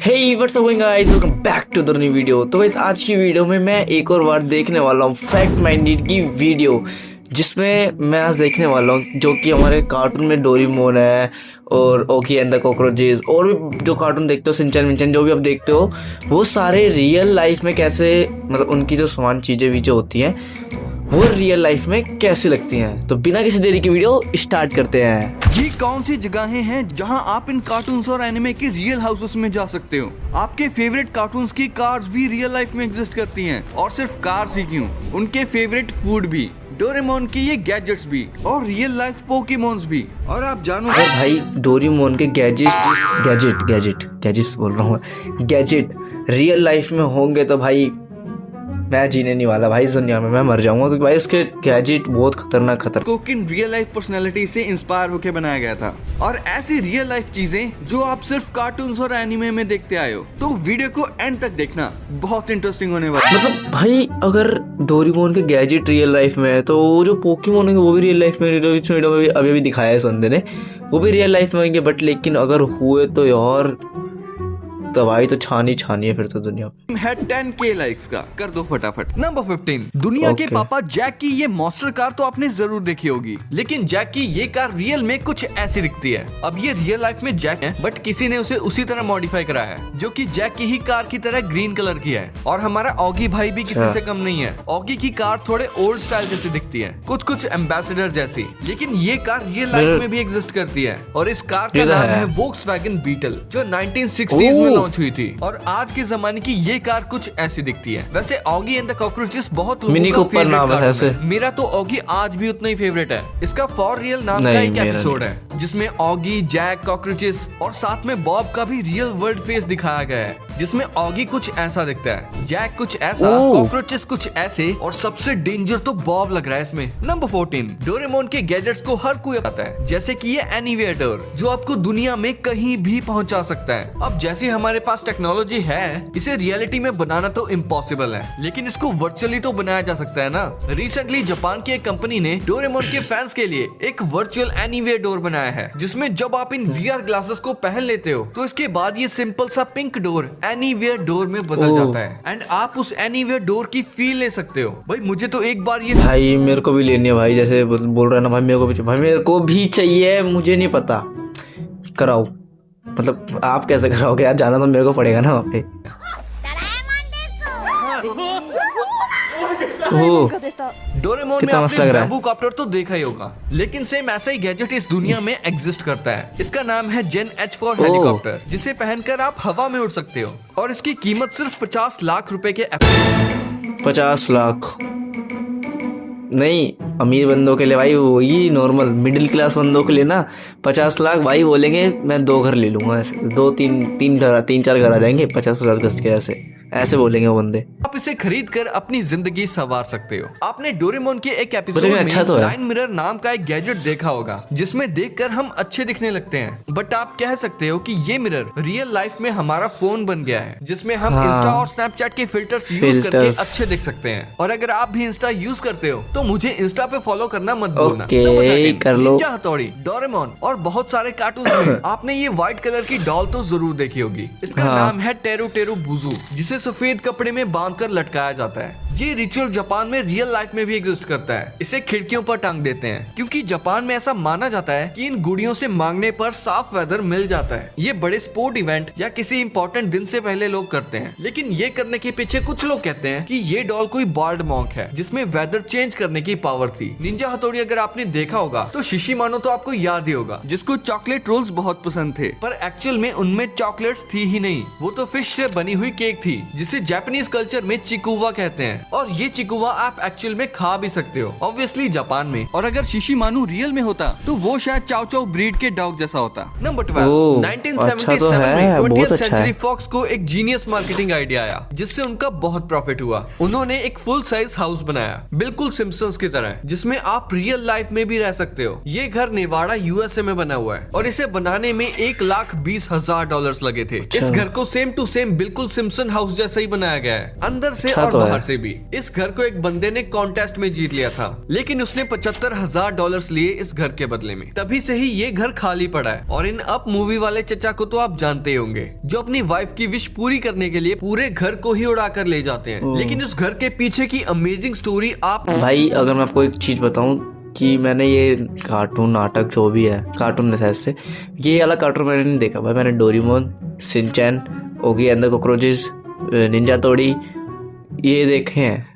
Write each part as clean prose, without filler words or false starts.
Hey, what's up going guys? Welcome back to the new video। तो guys आज की video में मैं एक और बार देखने वाला हूँ फैक्ट माइंडेड की वीडियो, जिसमें मैं आज देखने वाला हूँ जो कि हमारे कार्टून में डोरेमोन है और ओगी एंड द कॉकरोचेस और भी जो कार्टून देखते हो, शिनचैन विनचैन जो भी आप देखते हो, वो सारे रियल लाइफ में कैसे, मतलब उनकी जो समान चीज़ें भी जो होती हैं वो रियल लाइफ में कैसी लगती हैं। तो बिना किसी देरी की वीडियो स्टार्ट करते हैं। ये कौन सी जगहें हैं जहां आप इन कार्टून्स और एनिमे के रियल हाउसेस में जा सकते हो। आपके फेवरेट कार्टून्स की कार्स भी रियल लाइफ में एग्जिस्ट करती हैं, और सिर्फ कार्स ही क्यों, उनके फेवरेट फूड भी, डोरेमोन के ये गैजेट्स भी, और रियल लाइफ पोकेमॉन्स भी। और आप जानो भाई डोरेमोन के गैजेट्स बोल रहा हूँ, गैजेट रियल लाइफ में होंगे तो भाई मैं जीने नहीं वाला भाई, इस दुनिया में मैं मर जाऊंगा, क्योंकि भाई उसके गैजेट बहुत खतरनाक को किन रियल लाइफ पर्सनालिटी से इंस्पायर होकर बनाया गया था, और ऐसी रियल लाइफ चीजें जो आप सिर्फ कार्टून्स और एनिमे में देखते आए हो। तो वीडियो को एंड तक देखना, बहुत इंटरेस्टिंग होने वाला। मतलब भाई अगर डोरेमोन के गैजेट रियल लाइफ में है तो वो जो पोकेमॉन है वो भी रियल लाइफ में, वीडियो में अभी दिखाया है इस बंदे ने, वो भी रियल लाइफ में होंगे। बट लेकिन अगर हुए तो यार दवाई तो छानी है फिर तो दुनिया पे। है 10K लाइक्स का, कर दो फटाफट। नंबर 15, दुनिया के पापा जैक की ये मॉन्स्टर कार तो आपने जरूर देखी होगी, लेकिन जैक की ये कार रियल में कुछ ऐसी दिखती है। अब ये रियल लाइफ में जैक है, बट किसी ने उसे उसी तरह मॉडिफाई करा है, जो कि जैक की ही कार की तरह ग्रीन कलर की है। और हमारा ऑगी भाई भी किसी से कम नहीं है। ऑगी की कार थोड़े ओल्ड स्टाइल जैसी दिखती है, कुछ एम्बेसडर जैसी, लेकिन ये कार रियल लाइफ में भी एग्जिस्ट करती है। और इस कार का नाम है वोक्सवैगन बीटल, जो 1960s में लॉन्च हुई थी। और आज के जमाने की ये कार कुछ ऐसी दिखती है। वैसे ऑगी एंड द कॉकरोचेस बहुत लोगों का फेवरेट कार है। मेरा तो ऑगी आज भी उतना ही फेवरेट है। इसका फॉर रियल नाम का एक एपिसोड है, जिसमें ऑगी, जैक, कॉकरोचेस और साथ में बॉब का भी रियल वर्ल्ड फेस दिखाया गया है, जिसमें ऑगी कुछ ऐसा दिखता है, जैक कुछ ऐसा, कॉकरोचेस कुछ ऐसे, और सबसे डेंजर तो बॉब लग रहा है इसमें। नंबर 14, डोरेमोन के गैजेट्स को हर कोई आता है, जैसे कि ये एनीवेयर डोर, जो आपको दुनिया में कहीं भी पहुंचा सकता है। अब जैसे हमारे पास टेक्नोलॉजी है, इसे रियलिटी में बनाना तो इम्पॉसिबल है, लेकिन इसको वर्चुअली तो बनाया जा सकता है ना। रिसेंटली जापान की एक कंपनी ने डोरेमोन के फैंस के लिए एक वर्चुअल एनीवेयर डोर बनाया है, जिसमें जब आप इन VR ग्लासेस को पहन लेते हो तो इसके बाद ये सिंपल सा पिंक डोर एनीवेयर डोर में बदल जाता है, एंड आप उस एनीवेयर डोर की फील ले सकते हो। भाई मुझे तो एक बार ये भाई मेरे को भी लेनी है भाई, जैसे बोल रहा है ना भाई, मेरे को भी चाहिए, मुझे नहीं पता कराओ, मतलब आप कैसे कराओगे यार, जाना तो मेरे को पड़ेगा ना वहाँ पे। डोरेमोन में आपने बैम्बू कॉप्टर तो देखा ही होगा, लेकिन सेम ऐसा ही गैजेट इस दुनिया में एग्जिस्ट करता है। इसका नाम है जेन H फॉर हेलीकॉप्टर, जिसे पहनकर आप हवा में उड़ सकते हो, और इसकी कीमत सिर्फ 50 लाख रुपए के 50 लाख नहीं, अमीर बंदों के लिए भाई, वही नॉर्मल मिडिल क्लास बंदों के लिए ना 50 लाख भाई बोलेंगे मैं 2 घर ले लूंगा, ऐसे 3-4 घर आ जाएंगे 50-50 गज के, ऐसे बोलेंगे वो बंदे। आप इसे खरीद कर अपनी जिंदगी संवार सकते हो। आपने डोरेमोन के एक एपिसोड में तो लाइन मिरर नाम का एक गैजेट देखा होगा, जिसमें देखकर हम अच्छे दिखने लगते हैं, बट आप कह सकते हो कि ये मिरर रियल लाइफ में हमारा फोन बन गया है, जिसमें हम इंस्टा और स्नैपचैट के फिल्टर्स यूज करके अच्छे दिख सकते हैं। और अगर आप भी इंस्टा यूज करते हो तो मुझे इंस्टा पे फॉलो करना मत भूलना। कर लो। निंजा हथौड़ी, डोरेमोन और बहुत सारे कार्टून्स में आपने ये व्हाइट कलर की डॉल तो जरूर देखी होगी। इसका नाम है टेरू टेरू बुजू, जिसे सफेद कपड़े में बांधकर लटकाया जाता है। ये रिचुअल जापान में रियल लाइफ में भी एग्जिस्ट करता है। इसे खिड़कियों पर टांग देते हैं, क्योंकि जापान में ऐसा माना जाता है कि इन गुड़ियों से मांगने पर साफ वेदर मिल जाता है। ये बड़े स्पोर्ट इवेंट या किसी इंपॉर्टेंट दिन से पहले लोग करते हैं, लेकिन ये करने के पीछे कुछ लोग कहते हैं कि ये डॉल कोई बाल्ड मॉन्क है, जिसमें वेदर चेंज करने की पावर थी। निंजा हथौड़ी अगर आपने देखा होगा तो शिशिमानो तो आपको याद ही होगा, जिसको चॉकलेट रोल्स बहुत पसंद थे, पर एक्चुअल में उनमें चॉकलेट्स थी ही नहीं, वो तो फिश से बनी हुई केक थी, जिसे जापानीज कल्चर में चिकुवा कहते हैं। और ये चिकुवा आप एक्चुअल में खा भी सकते हो, ऑब्वियसली जापान में। और अगर शिशिमानु रियल में होता तो वो शायद चाओ चाओ ब्रीड के डॉग जैसा होता। नंबर 12, 1977 में 20th सेंचुरी फॉक्स को एक जीनियस मार्केटिंग आइडिया आया, जिससे उनका बहुत प्रॉफिट हुआ। उन्होंने एक फुल साइज हाउस बनाया, बिल्कुल सिम्पसन्स की तरह, जिसमें आप रियल लाइफ में भी रह सकते हो। ये घर नेवाड़ा USA में बना हुआ है, और इसे बनाने में $1,20,000 लगे थे। इस घर को सेम टू सेम बिल्कुल सिम्पसन हाउस जैसा ही बनाया गया है, अंदर से और बाहर से भी। थी। इस घर को एक बंदे ने कॉन्टेस्ट में जीत लिया था, लेकिन उसने $75,000 लिए इस घर के बदले में। तभी से ही ये घर खाली पड़ा है। और इन अप मूवी वाले चचा को तो आप जानते ही होंगे, जो अपनी वाइफ की विश पूरी करने के लिए पूरे घर को ही उड़ा कर ले जाते हैं। लेकिन उस घर के पीछे की अमेजिंग स्टोरी आप भाई अगर मैं आपको एक चीज बताऊं कि मैंने ये कार्टून नाटक जो भी है, कार्टून है से ये वाला कार्टून मैंने नहीं देखा भाई। मैंने Doraemon, Shinchan, Oggy and the cockroaches, Ninja तोड़ी ये देखे हैं।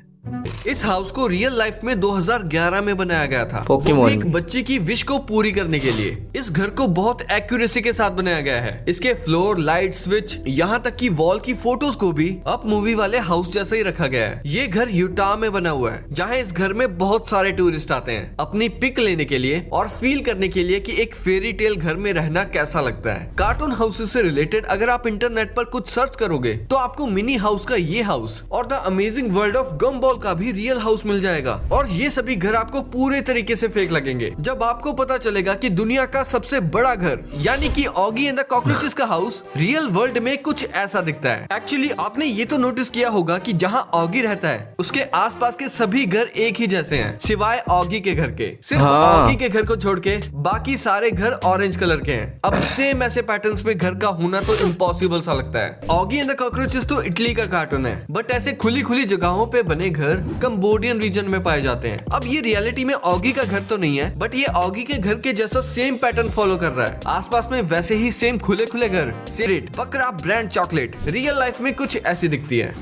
इस हाउस को रियल लाइफ में 2011 में बनाया गया था, वो भी एक बच्चे की विश को पूरी करने के लिए। इस घर को बहुत एक्यूरेसी के साथ बनाया गया है। इसके फ्लोर, लाइट, स्विच, यहाँ तक कि वॉल की फोटोज को भी अप मूवी वाले हाउस जैसा ही रखा गया है। ये घर यूटा में बना हुआ है, जहाँ इस घर में बहुत सारे टूरिस्ट आते हैं अपनी पिक लेने के लिए और फील करने के लिए कि एक फेरी टेल घर में रहना कैसा लगता है। कार्टून हाउसेस से रिलेटेड अगर आप इंटरनेट पर कुछ सर्च करोगे तो आपको मिनी हाउस का ये हाउस और द अमेजिंग वर्ल्ड ऑफ गम्बॉल का भी रियल हाउस मिल जाएगा। और ये सभी घर आपको पूरे तरीके से फेक लगेंगे जब आपको पता चलेगा कि दुनिया का सबसे बड़ा घर यानी कि ऑगी एंड द कॉकरोचेस का हाउस रियल वर्ल्ड में कुछ ऐसा दिखता है। एक्चुअली आपने ये तो नोटिस किया होगा कि जहाँ ऑगी रहता है उसके आसपास के सभी घर एक ही जैसे हैं, सिवाय ऑगी के घर के। सिर्फ ऑगी के घर को छोड़ के बाकी सारे घर ऑरेंज कलर के हैं। अब सेम ऐसे पैटर्न्स में घर का होना तो इम्पॉसिबल सा लगता है। ऑगी एंड द कॉकरोचेस तो इटली का कार्टून है, बट ऐसे खुली खुली जगहों पे बने घर कंबोडियन रीजन में पाए जाते हैं। अब ये रियलिटी में ऑगी का घर तो नहीं है, बट ये ऑगी के घर के जैसा सेम पैटर्न फॉलो कर रहा है। आसपास में वैसे ही सेम खुले खुले घर, सिगरेट, बकरा ब्रांड चॉकलेट रियल लाइफ में कुछ ऐसी दिखती है।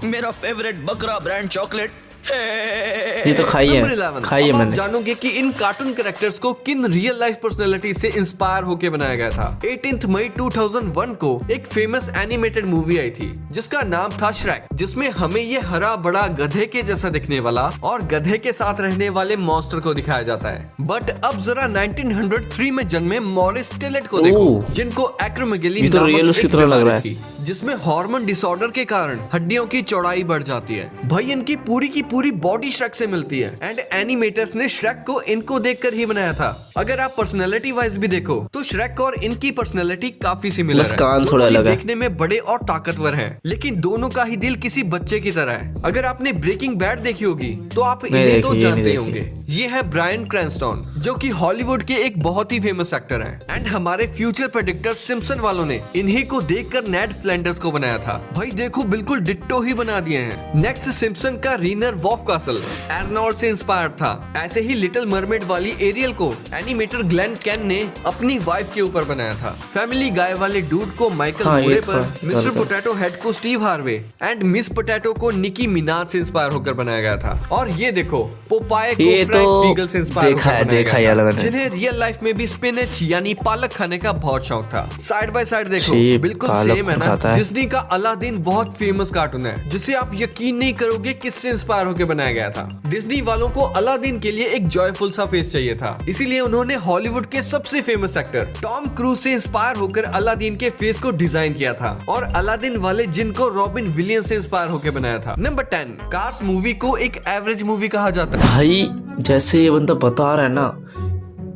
मेरा फेवरेट बकरा ब्रांड चॉकलेट ये तो खाई है मैंने। आप जानोगे कि इन कार्टून कैरेक्टर्स को किन रियल लाइफ पर्सनैलिटी से इंस्पायर होकर बनाया गया था। 18 मई 2001 को एक फेमस एनिमेटेड मूवी आई थी जिसका नाम था श्रेक, जिसमें हमें ये हरा बड़ा गधे के जैसा दिखने वाला और गधे के साथ रहने वाले मॉन्स्टर को दिखाया जाता है। बट अब जरा 1903 में जन्मे मॉरिस टिलेट को देखो, जिनको एक्रोमेगेली लग रहा है, जिसमें हार्मोन डिसऑर्डर के कारण हड्डियों की चौड़ाई बढ़ जाती है। भाई इनकी पूरी की पूरी बॉडी श्रेक से मिलती है एंड एनिमेटर्स ने श्रेक को इनको देखकर ही बनाया था। अगर आप पर्सनैलिटी वाइज भी देखो तो श्रेक और इनकी पर्सनैलिटी काफी सिमिलर है। कान थोड़ा अलग है, देखने में बड़े और ताकतवर हैं, लेकिन दोनों का ही दिल किसी बच्चे की तरह है। अगर आपने ब्रेकिंग बैड देखी होगी तो आप इन्हें तो जानते होंगे। ये है ब्रायन क्रैनस्टन, जो कि हॉलीवुड के एक बहुत ही फेमस एक्टर हैं एंड हमारे फ्यूचर प्रेडिक्टर सिम्पसन वालों ने इन्हीं को देखकर नेड फ्लैंडर्स को बनाया था। भाई देखो बिल्कुल डिट्टो ही बना दिए हैं। नेक्स्ट सिम्पसन का रीनर वॉफ कासल एर्नोल्ड से इंस्पायर्ड था। ऐसे ही लिटिल मरमेड वाली एरियल को एनिमेटर ग्लेन कैन ने अपनी वाइफ के ऊपर बनाया था। फैमिली गाय वाले डूड को माइकल मूरे पर, मिस्टर पोटैटो हेड को Steve Harvey and miss potato को निकी मिनाज से इंस्पायर होकर बनाया गया था। और ये देखो पोपाय को फ्रैंक बीगल से इंस्पायर होकर बनाया गया था, जिन्हें रियल लाइफ में भी स्पिनच यानी पालक खाने का बहुत शौक था। साइड बाय साइड देखो बिल्कुल सेम है ना। डिज्नी का अलादीन बहुत फेमस कार्टून है जिसे आप यकीन नहीं करोगे किससे इंस्पायर होकर बनाया गया था। डिज्नी वालों को अलादीन के लिए एक जॉयफुल सा फेस चाहिए था, इसीलिए उन्होंने हॉलीवुड के सबसे फेमस एक्टर टॉम क्रूज से इंस्पायर होकर अलादीन के फेस को डिजाइन किया था और अलादीन वाले जिनको रॉबिन विलियम्स से इंस्पायर होकर बनाया था। नंबर 10, कार्स मूवी को एक एवरेज मूवी कहा जाता है। भाई जैसे ये बंदा बता रहा है ना,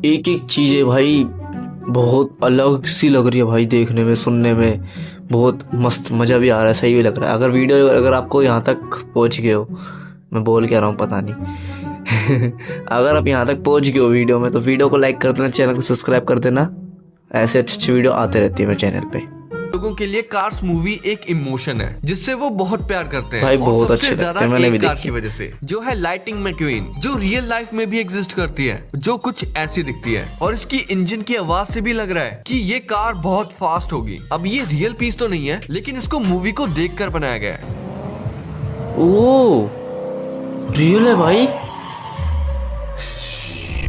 एक एक चीजें भाई बहुत अलग सी लग रही है भाई, देखने में सुनने में बहुत मस्त, मजा भी आ रहा है, सही भी लग रहा है। अगर वीडियो अगर आपको यहाँ तक पहुँच गए हो, मैं बोल क्या रहा हूँ पता नहीं अगर आप यहाँ तक पहुँच गए हो वीडियो में तो वीडियो को लाइक कर देना, चैनल को सब्सक्राइब कर देना। ऐसे अच्छे अच्छे वीडियो आते रहती है मेरे चैनल पे। लोगों के लिए कार्स मूवी एक इमोशन है जिससे वो बहुत प्यार करते हैं भाई, और बहुत सबसे अच्छे ज्यादा एक कार की वजह से, जो है लाइटिंग मैक्वीन, जो रियल लाइफ में भी एग्जिस्ट करती है, जो कुछ ऐसी दिखती है और इसकी इंजन की आवाज से भी लग रहा है कि ये कार बहुत फास्ट होगी। अब ये रियल पीस तो नहीं है, लेकिन इसको मूवी को देखकर बनाया गया है। ओह रियल है भाई।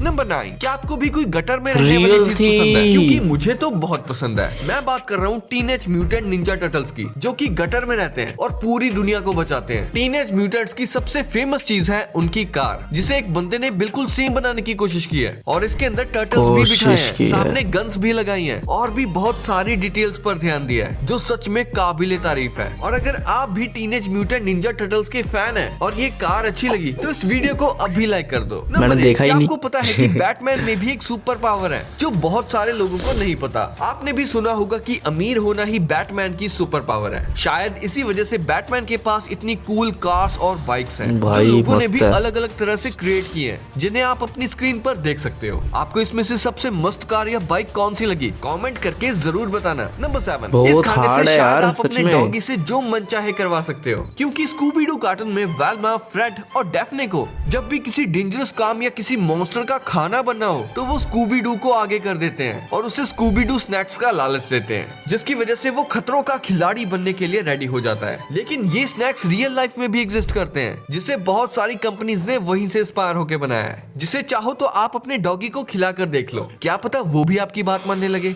नंबर 9, क्या आपको भी कोई गटर में रहने वाली चीज पसंद है? क्योंकि मुझे तो बहुत पसंद है। मैं बात कर रहा हूँ टीनेज म्यूटेंट निंजा टर्टल्स की, जो कि गटर में रहते हैं और पूरी दुनिया को बचाते हैं। टीनेज म्यूटेंट्स की सबसे फेमस चीज है उनकी कार, जिसे एक बंदे ने बिल्कुल सेम बनाने की कोशिश की है और इसके अंदर टर्टल्स भी बिठाए हैं, सामने गन्स भी लगाई हैं और भी बहुत सारी डिटेल्स पर ध्यान दिया है, जो सच में काबिले तारीफ है। और अगर आप भी टीनेज म्यूटेंट निंजा टर्टल्स के फैन है और ये कार अच्छी लगी तो इस वीडियो को अभी लाइक कर दो। मैंने देखा ही नहीं। आपको पता है है कि बैटमैन में भी एक सुपर पावर है जो बहुत सारे लोगों को नहीं पता। आपने भी सुना होगा कि अमीर होना ही बैटमैन की सुपर पावर है। शायद इसी वजह से बैटमैन के पास इतनी कूल कार्स और बाइक्स हैं जो लोगों ने भी अलग अलग तरह से क्रिएट की हैं, जिन्हें आप अपनी स्क्रीन पर देख सकते हो। आपको इसमें से सबसे मस्त कार या बाइक कौन सी लगी कमेंट करके जरूर बताना। नंबर 7, इस खाने से शायद आप अपने डॉगी से जो मन चाहे करवा सकते हो, क्योंकि स्कूबी डू कार्टून में वेल्मा, फ्रेड और डेफ्ने को जब भी किसी डेंजरस काम या किसी मॉन्स्टर का खाना बनना हो तो वो स्कूबी डू को आगे कर देते हैं और उसे स्कूबी डू स्नैक्स का लालच देते हैं, जिसकी वजह से वो खतरों का खिलाड़ी बनने के लिए रेडी हो जाता है। लेकिन ये स्नैक्स रियल लाइफ में भी एग्जिस्ट करते हैं, जिसे बहुत सारी कंपनीज ने वहीं से इंस्पायर होकर बनाया है, जिसे चाहो तो आप अपने डॉगी को खिलाकर देख लो, क्या पता वो भी आपकी बात मानने लगे।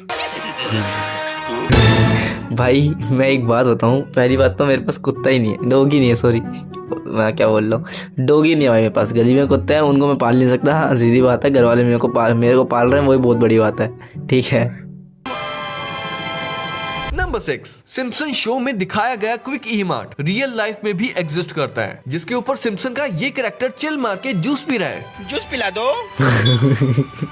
भाई मैं एक बात बताऊं, पहली बात तो मेरे पास कुत्ता ही नहीं है, डॉगी नहीं है, सॉरी मैं क्या बोल रहा हूँ, डॉगी नहीं है भाई मेरे पास। गली में कुत्ते हैं, उनको मैं पाल नहीं सकता। हाँ सीधी बात है, घर वाले मेरे को पाल रहे हैं, वही बहुत बड़ी बात है, ठीक है। नंबर 6, सिम्पसन शो में दिखाया गया quick e mart real life में भी एग्जिस्ट करता है, जिसके ऊपर सिम्पसन का ये कैरेक्टर चिल मार के जूस पी रहा है। जूस पिला दो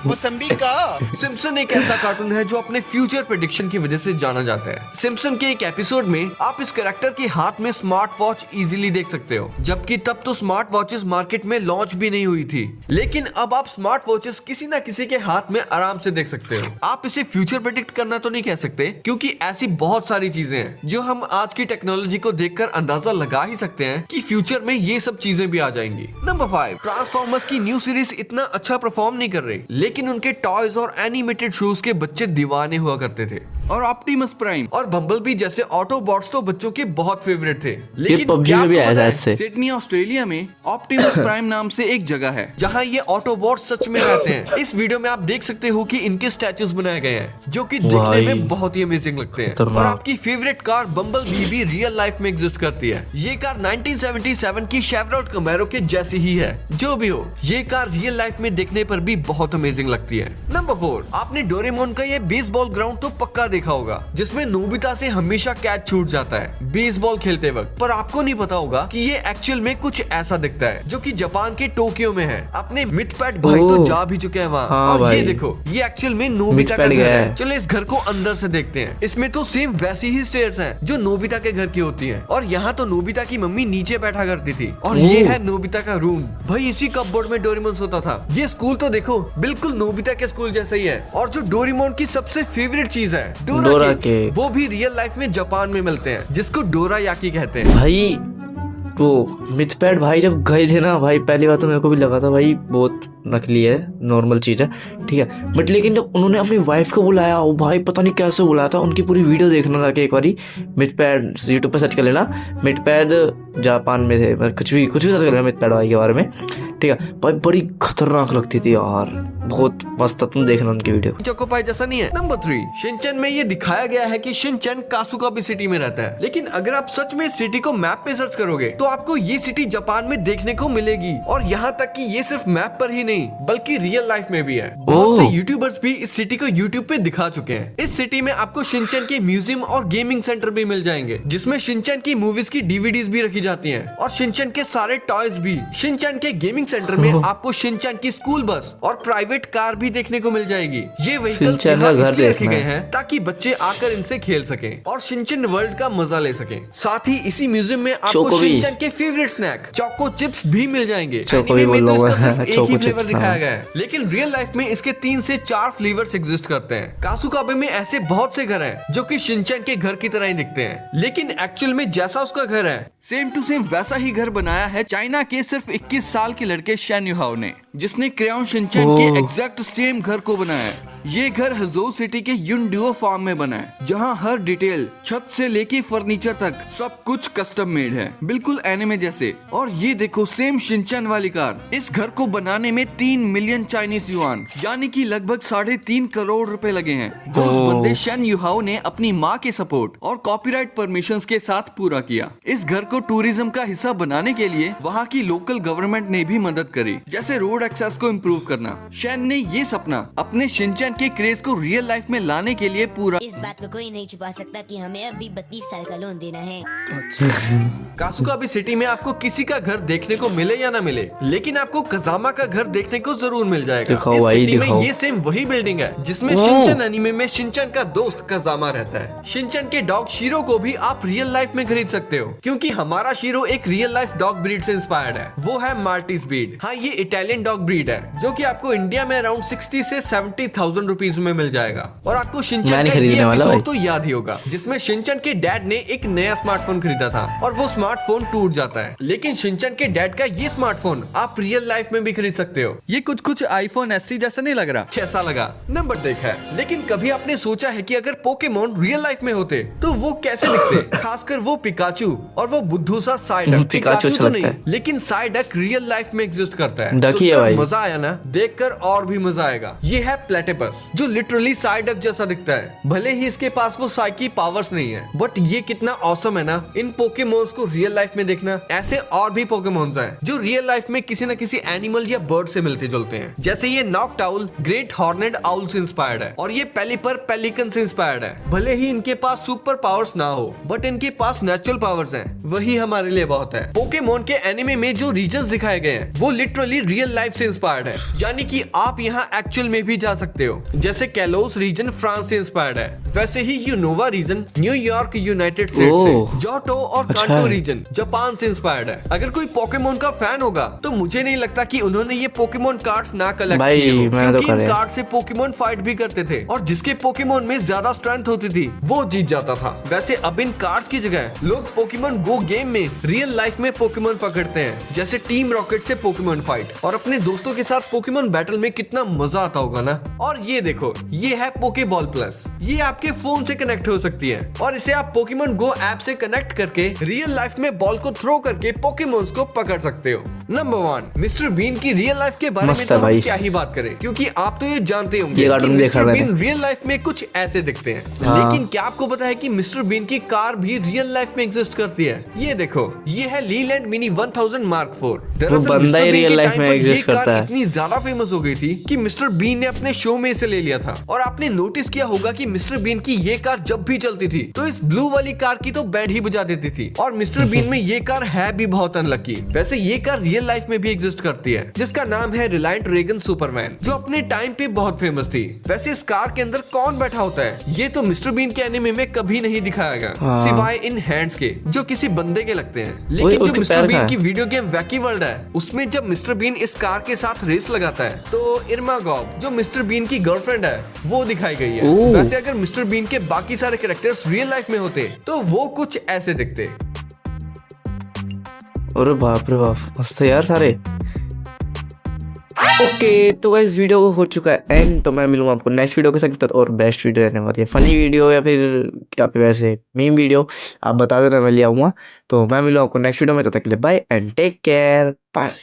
मौसम्बी का। सिम्पसन एक ऐसा कार्टून है जो अपने फ्यूचर प्रेडिक्शन की वजह से जाना जाता है। सिम्पसन के एक एपिसोड में आप इस कैरेक्टर के हाथ में स्मार्ट वॉच इजीली देख सकते हो, जबकि तब तो स्मार्ट वॉचेस मार्केट में लॉन्च भी नहीं हुई थी। लेकिन अब आप स्मार्ट वॉचेस किसी न किसी के हाथ में आराम से देख सकते हो। आप इसे फ्यूचर प्रेडिक्ट करना तो नहीं कह सकते, क्योंकि ऐसी बहुत सारी चीजें हैं जो हम आज की टेक्नोलॉजी को देखकर अंदाजा लगा ही सकते हैं कि फ्यूचर में ये सब चीजें भी आ जाएंगी। नंबर 5, ट्रांसफॉर्मर्स की न्यू सीरीज इतना अच्छा परफॉर्म नहीं कर रही, लेकिन उनके टॉयज और एनिमेटेड शोज के बच्चे दीवाने हुआ करते थे। और ऑप्टिमस प्राइम और बम्बलबी जैसे ऑटोबॉट्स तो बच्चों के बहुत फेवरेट थे। लेकिन पबजी में भी आया है। सिडनी ऑस्ट्रेलिया में ऑप्टिमस प्राइम नाम से एक जगह है जहां ये ऑटोबॉट सच में रहते हैं। इस वीडियो में आप देख सकते हो कि इनके स्टैचूज बनाए गए हैं जो कि दिखने में बहुत ही अमेजिंग लगते हैं। और आपकी फेवरेट कार बम्बलबी भी रियल लाइफ में एग्जिस्ट करती है। ये कार 1977 की शेवरॉलेट कैमेरो के जैसी ही है। जो भी हो, ये कार रियल लाइफ में देखने पर भी बहुत अमेजिंग लगती है। नंबर 4, आपने डोरेमोन का ये बेसबॉल ग्राउंड तो पक्का देखा होगा, जिसमें नोबिता से हमेशा कैच छूट जाता है बेसबॉल खेलते वक्त। पर आपको नहीं पता होगा कि ये एक्चुअल में कुछ ऐसा दिखता है, जो कि जापान के टोक्यो में है। अपने मिथपैट भाई तो जा भी चुके हैं वहाँ। हाँ और ये देखो, ये एक्चुअल में नोबिता का घर है। चलो इस घर को अंदर से देखते हैं। इसमें तो सेम वैसी ही स्टेयर्स हैं जो नोबिता के घर की होती हैं। और यहाँ तो नोबिता की मम्मी नीचे बैठा करती थी। और ये है नोबिता का रूम। भाई इसी कपबोर्ड में डोरेमोन सोता था। ये स्कूल तो देखो, बिल्कुल नोबिता के स्कूल जैसा ही है। और जो डोरेमोन की सबसे फेवरेट चीज है, डोरा केक्स, वो भी रियल लाइफ में जापान में मिलते हैं, जिसको डोरायाकी कहते हैं। भाई तो मिथपैड भाई जब गए थे ना भाई, पहली बार तो मेरे को भी लगा था भाई बहुत नकली है, नॉर्मल चीज़ है, ठीक है। बट लेकिन जब उन्होंने अपनी वाइफ को बुलाया, वो भाई पता नहीं कैसे बुलाया था। उनकी पूरी वीडियो देखना था कि एक बारी मिथपैड यूट्यूब पे सर्च कर लेना, मिथपैड जापान में थे, कुछ भी सर्च कर लेना मिथपैड भाई के बारे में, ठीक है। भाई बड़ी खतरनाक लगती थी यार, बहुत मस्त, तुम देखना उनकी वीडियो। चोकोपाई जैसा नहीं है। नंबर 3, शिनचैन में ये दिखाया गया है कि शिनचैन कासुकाबी सिटी में रहता है। लेकिन अगर आप सच में सिटी को मैप पे सर्च करोगे तो आपको ये सिटी जापान में देखने को मिलेगी। और यहाँ तक कि ये सिर्फ मैप पर ही नहीं बल्कि रियल लाइफ में भी है। बहुत से यूट्यूबर्स भी इस सिटी को यूट्यूब पे दिखा चुके हैं। इस सिटी में आपको शिनचैन के म्यूजियम और गेमिंग सेंटर भी मिल जाएंगे, जिसमें शिनचैन की मूवीज की डीवीडीज भी रखी जाती हैं और शिनचैन के सारे टॉयज भी। शिनचैन के गेमिंग सेंटर में आपको शिनचैन की स्कूल बस और प्राइवेट कार भी देखने को मिल जाएगी। ये व्हीकल्स यहाँ इसलिए रखे गए हैं ताकि बच्चे आकर इनसे खेल सकें और शिनचैन वर्ल्ड का मजा ले सकें। साथ ही इसी म्यूजियम में आपको शिनचैन के फेवरेट स्नैक चोको चिप्स भी मिल जाएंगे। एनीमे में तो इसका सिर्फ एक ही फ्लेवर दिखाया गया है, लेकिन रियल लाइफ में इसके 3 से 4 फ्लेवर्स एग्जिस्ट करते हैं। कासुकाबे में ऐसे बहुत से घर हैं जो कि शिनचैन के घर की तरह ही दिखते हैं, लेकिन एक्चुअल में जैसा उसका घर है सेम टू सेम वैसा ही घर बनाया है चाइना के सिर्फ 21 साल के लड़के शेन युहाओ ने, जिसने क्रेयॉन शिनचैन के एग्जैक्ट सेम घर को बनाया है। ये घर हजोउ सिटी के युनडुओ फार्म में बना है, जहाँ हर डिटेल छत से लेके फर्नीचर तक सब कुछ कस्टम मेड है, बिल्कुल एनिमे जैसे। और ये देखो सेम शिनचैन वाली कार। इस घर को बनाने में 3 मिलियन चाइनीज युआन यानी कि लगभग 3.5 करोड़ रुपए लगे हैं, जो उस बंदे शेन युहाओ ने अपनी माँ के सपोर्ट और कॉपीराइट परमिशंस के साथ पूरा किया। इस घर को टूरिज्म का हिस्सा बनाने के लिए वहाँ की लोकल गवर्नमेंट ने भी मदद करी, जैसे रोड एक्सेस को इम्प्रूव करना। शैन ने ये सपना अपने शिनचैन के क्रेज को रियल लाइफ में लाने के लिए पूरा। इस बात को कोई नहीं छुपा सकता कि हमें अभी 32 साल का लोन देना है। कासुका अभी सिटी में आपको किसी का घर देखने को मिले या ना मिले, लेकिन आपको कजामा का घर देखने को जरूर मिल जाएगा। दिखाओ इस भाई, सिटी में दिखाओ। ये सेम वही बिल्डिंग है जिसमें शिनचैन एनीमे में शिनचैन का दोस्त कजामा रहता है। शिनचैन के डॉग शीरो को भी आप रियल लाइफ में खरीद सकते हो, क्योंकि हमारा शीरो एक रियल लाइफ डॉग ब्रीड से इंस्पायर्ड है। वो है माल्टीज ब्रीड। हाँ, ये इटालियन डॉग ब्रीड है जो कि आपको इंडिया में अराउंड 60 से 70,000 रुपीज में मिल जाएगा। और आपको मैं शिनचैन नहीं का ये खरीदने वाला एपिसोड भाई। तो याद ही होगा जिसमें शिनचैन के डैड ने एक नया स्मार्टफोन खरीदा था और वो स्मार्टफोन टूट जाता है, लेकिन शिनचैन के डैड का ये स्मार्टफोन आप रियल लाइफ में भी खरीद सकते हो। ये कुछ आईफोन SE जैसा नहीं लग रहा? कैसा लगा? नंबर देखा है, लेकिन कभी आपने सोचा है कि अगर पोकेमोन रियल लाइफ में होते तो वो कैसे दिखते? खासकर वो पिकाचू और वो बुद्धू सा साइडक। पिकाचू अच्छा तो लगता नहीं, है। लेकिन साइडक रियल लाइफ में एग्जिस्ट करता है। डकी है सुनकर भाई। मजा आया ना? देखकर और भी मजा आएगा। ये है प्लेटिपस, जो लिटरली साइडक जैसा दिखता है। भले ही इसके पास वो साइकी पावर्स नहीं है, बट ये कितना ऑसम है ना इन पोकेमोन्स को रियल लाइफ में देखना। ऐसे और भी पोकेमोन्स हैं जो रियल लाइफ में किसी न किसी एनिमल या बर्ड से मिलते जुलते हैं। जैसे ये नॉकटाउल ग्रेट हॉर्नेड आउल से इंस्पायर्ड है और ये पेलिपर पेलिकन से इंस्पायर्ड है। भले ही इनके पास सुपर पावर्स ना हो, बट इनके पास नेचुरल पावर्स हैं, वही हमारे लिए बहुत है। पोकेमोन के एनिमे में जो रीजन्स दिखाए गए हैं वो लिटरली रियल लाइफ से इंस्पायर्ड है, यानी कि आप यहाँ एक्चुअल में भी जा सकते हो। जैसे कैलोस रीजन फ्रांस से इंस्पायर्ड है, वैसे ही Unova region New York United State से, ओह, जोटो और अच्छा कांटो है। रीजन जापान से इंस्पायर्ड है। अगर कोई पोकेमोन का फैन होगा तो मुझे नहीं लगता कि उन्होंने ये पोकेमोन कार्ड्स ना कलेक्ट भाई, किए हो, मैंने तो क्योंकि इन करे। कार्ड से पोकेमोन फाइट भी करते थे और जिसके पोकेमोन में ज्यादा स्ट्रेंथ होती थी वो जीत जाता था। वैसे अब इन कार्ड्स की जगह लोग पोकेमोन गो गेम में रियल लाइफ में पोकेमोन पकड़ते हैं, जैसे टीम रॉकेट से पोकेमोन फाइट, और अपने दोस्तों के साथ पोकेमोन बैटल में कितना मजा आता होगा ना। और ये देखो, ये है पोकेबॉल प्लस। ये आपके फोन से कनेक्ट हो सकती है और इसे आप पोकेमोन गो ऐप से कनेक्ट करके रियल लाइफ में बॉल को थ्रो करके पोकेमोन्स को पकड़ सकते हो। नंबर 1, मिस्टर बीन की रियल लाइफ के बारे में मस्त तो है हम भाई। क्या ही बात करें, क्योंकि आप तो ये जानते होंगे ये कि कार्टून देखा मिस्टर मैंने। बीन रियल लाइफ में कुछ ऐसे दिखते हैं। हाँ। लेकिन क्या आपको पता है कि मिस्टर बीन की कार भी रियल लाइफ में एग्जिस्ट करती है? ये देखो, ये है लीलैंड मिनी 1000 मार्क 4। दरअसल बंदा मिस्टर ही बीन रियल के लाइफ टाइम में पर ये exist कार करता है। इतनी ज्यादा फेमस हो गई थी कि मिस्टर बीन ने अपने शो में इसे ले लिया था। और आपने नोटिस किया होगा कि मिस्टर बीन की ये कार जब भी चलती थी तो इस ब्लू वाली कार की तो बैंड ही बजा देती थी। और मिस्टर बीन में ये कार है भी बहुत अनलकी। वैसे ये कार रियल लाइफ में भी एग्जिस्ट करती है, जिसका नाम है रिलायंट रेगन सुपरमैन, जो अपने टाइम पे बहुत फेमस थी। वैसे इस कार के अंदर कौन बैठा होता है ये तो मिस्टर बीन के एनिमे में कभी नहीं दिखाया गया, हाँ। सिवाय इन हैंड्स के जो किसी बंदे के लगते हैं। वही, लेकिन जो उसके मिस्टर पैर बीन का की है। वीडियो गेम वैकी वर्ल्ड है, उसमें जब मिस्टर बीन इस कार के साथ रेस लगाता है तो इरमा गॉब, जो मिस्टर बीन की गर्लफ्रेंड है, वो दिखाई गई है। ओह। वैसे अगर मिस्टर बीन के बाकी सारे कैरेक्टर्स रियल लाइफ में होते तो वो कुछ ऐसे दिखते। अरे बाप रे बाप, मस्त है यार सारे। ओके, तो गाइस वीडियो हो चुका है एंड। तो मैं मिलूंगा आपको नेक्स्ट वीडियो के साथ, और बेस्ट वीडियो रहने वाली है, फनी वीडियो या फिर क्या पे वैसे मीम वीडियो, आप बता देना, मैं ले आऊँगा। तो मैं मिलूंगा आपको नेक्स्ट वीडियो में, तब तक के लिए bye and take care, bye.